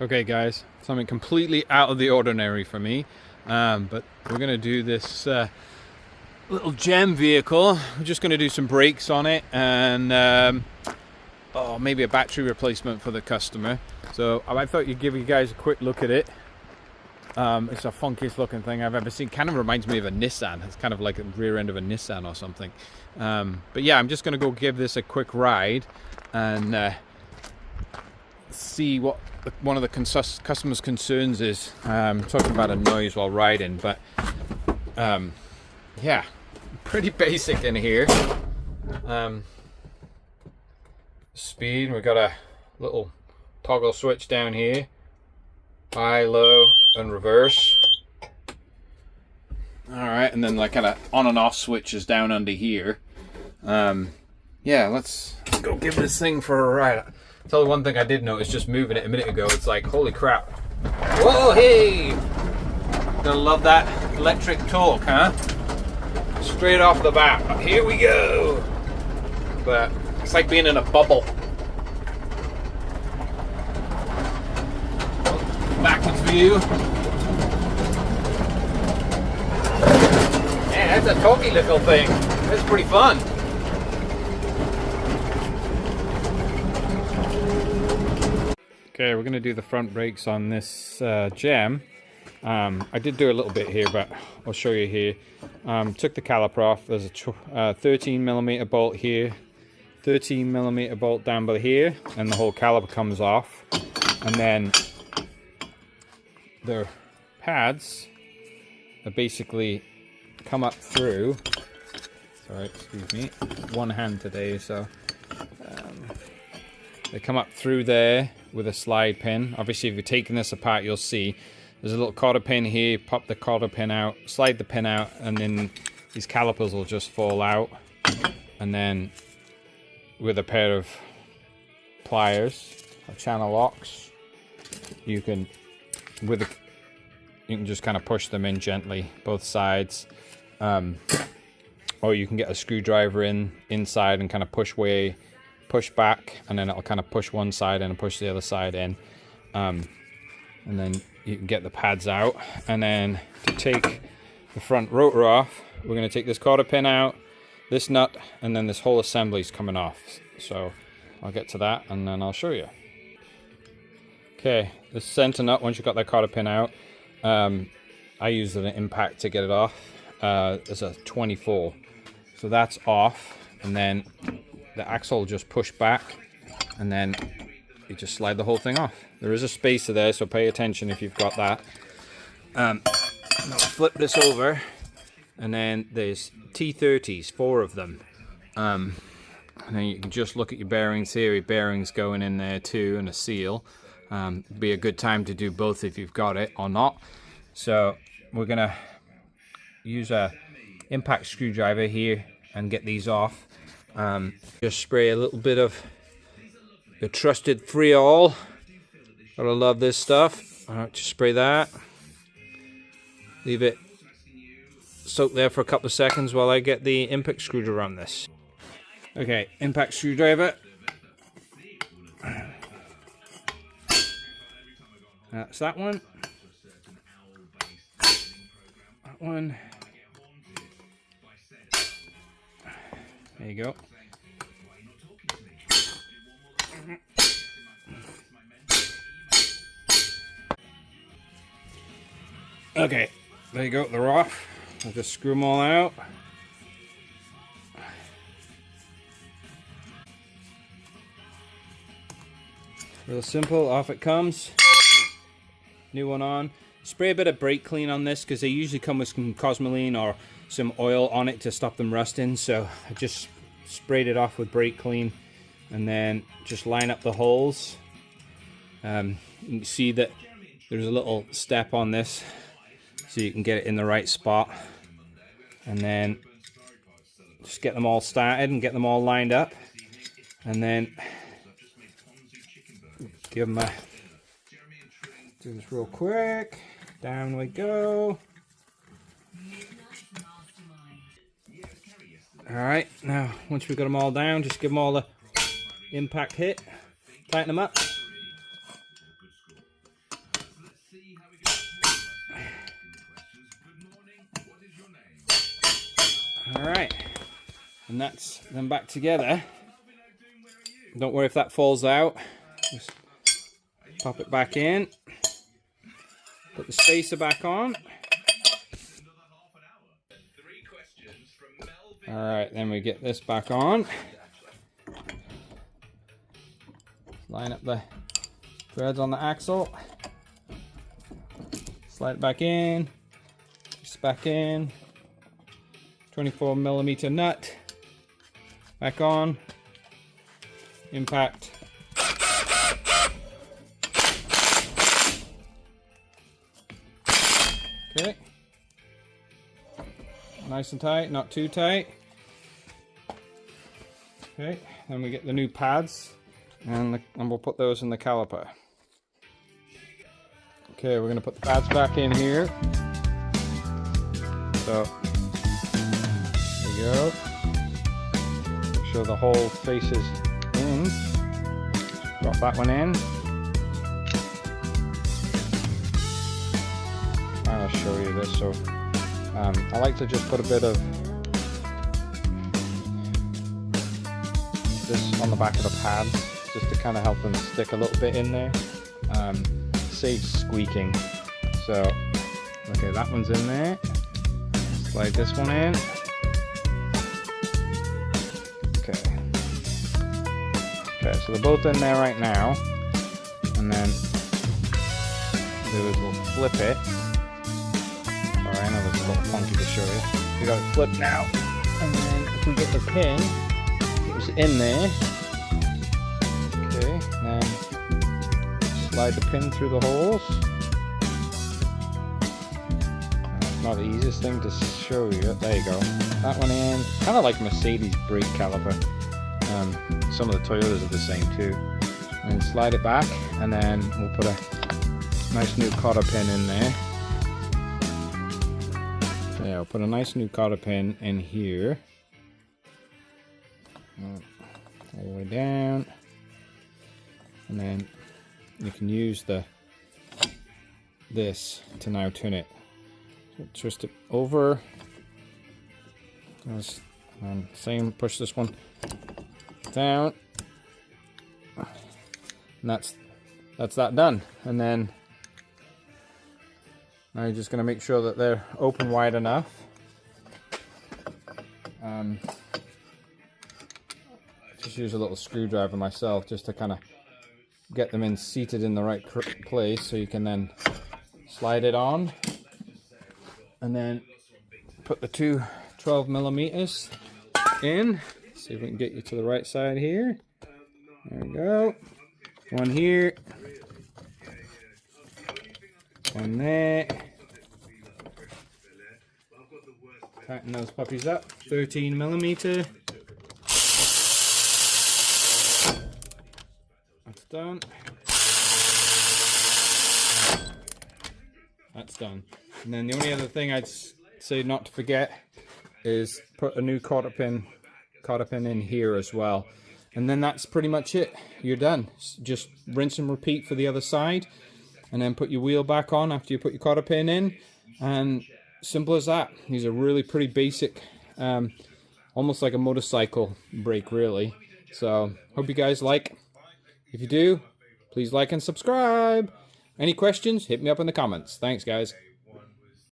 Okay guys, something completely out of the ordinary for me, but we're going to do this little gem vehicle. We're just going to do some brakes on it and maybe a battery replacement for the customer. So I thought you'd give you guys a quick look at it. It's the funkiest looking thing I've ever seen. Kind of reminds me of a Nissan. It's kind of like the rear end of a Nissan or something. But yeah, I'm just going to go give this a quick ride and see what one of the customer's concerns is. Talking about a noise while riding, but yeah, pretty basic in here. Speed, we've got a little toggle switch down here, high, low, and reverse. Alright, and then like kind of on and off switches down under here. Yeah, let's go give this thing for a ride. Tell you one thing I did notice just moving it a minute ago, it's like, holy crap. Whoa, hey! Gonna love that electric torque, huh? Straight off the bat. Here we go! But it's like being in a bubble. Backwards view. Yeah, that's a talky little thing. That's pretty fun. Okay, we're going to do the front brakes on this gem. I did do a little bit here, but I'll show you here. Took the caliper off. There's a 13mm bolt here, 13mm bolt down by here, and the whole caliper comes off. And then the pads are basically come up through. Sorry, excuse me. One hand today, so they come up through there with a slide pin. Obviously, if you're taking this apart, you'll see there's a little cotter pin here. Pop the cotter pin out, slide the pin out, and then these calipers will just fall out. And then with a pair of pliers or channel locks, you can just kind of push them in gently, both sides. Or you can get a screwdriver inside and kind of push back, and then it'll kind of push one side in and push the other side in. And then you can get the pads out. And then to take the front rotor off, we're going to take this cotter pin out, this nut, and then this whole assembly is coming off. So I'll get to that and then I'll show you. Okay, the center nut, once you've got that cotter pin out, I use an impact to get it off. It's a 24. So that's off, and then the axle will just push back, and then you just slide the whole thing off. There is a spacer there, so pay attention if you've got that. I'll flip this over, and then there's T30s, 4 of them. And then you can just look at your bearings here. Your bearings going in there too, and a seal. Be a good time to do both if you've got it or not. So we're gonna use a impact screwdriver here and get these off. Just spray a little bit of the trusted Freol. Gotta love this stuff. Just spray that. Leave it soak there for a couple of seconds while I get the impact screwdriver on this. Okay, impact screwdriver. That's that one. That one. There you go. Okay, there you go, they're off. I'll just screw them all out. Real simple, off it comes. New one on. Spray a bit of brake clean on this because they usually come with some Cosmoline or some oil on it to stop them rusting. So I just sprayed it off with brake clean and then just line up the holes. You can see that there's a little step on this so you can get it in the right spot, and then just get them all started and get them all lined up, and then give them a do this real quick. Down we go. Alright, now once we've got them all down, just give them all the impact hit, tighten them up, Alright, and that's them back together. Don't worry if that falls out. Just pop it back in. Put the spacer back on. Alright, then we get this back on. Line up the threads on the axle. Slide it back in. Just back in. 24mm nut. Back on. Impact. Okay. Nice and tight, not too tight. Okay, then we get the new pads and we'll put those in the caliper. Okay, we're going to put the pads back in here. So, there we go. Make sure the whole face is in. Drop that one in. I'll show you this. So, I like to just put a bit of this on the back of the pads, just to kind of help them stick a little bit in there. Saves squeaking. So, okay, that one's in there. Slide this one in. Okay. Okay, so they're both in there right now. And then we'll flip it. Alright, I know this is a little funky to show you. We got it flipped now. And then if we get the pin, it's in there. Okay, then slide the pin through the holes. That's not the easiest thing to show you. There you go. That one in. Kind of like Mercedes brake caliper. Some of the Toyotas are the same too. And slide it back, and then we'll put a nice new cotter pin in there. Yeah, I'll put a nice new cotter pin in here. All the way down. And then you can use this to now turn it. So twist it over. And same, push this one down. And that's that done. And then now you're just going to make sure that they're open wide enough. Just use a little screwdriver myself just to kind of get them in seated in the right place, so you can then slide it on and then put the two 12mm in. See if we can get you to the right side here. There we go. One here, one there. Tighten those puppies up. 13mm. That's done. That's done. And then the only other thing I'd say not to forget is put a new cotter pin in here as well. And then that's pretty much it. You're done. Just rinse and repeat for the other side, and then put your wheel back on after you put your cotter pin in, and simple as that. These are really pretty basic, almost like a motorcycle brake really. So hope you guys like. If you do, please like and subscribe. Any questions, hit me up in the comments. Thanks guys.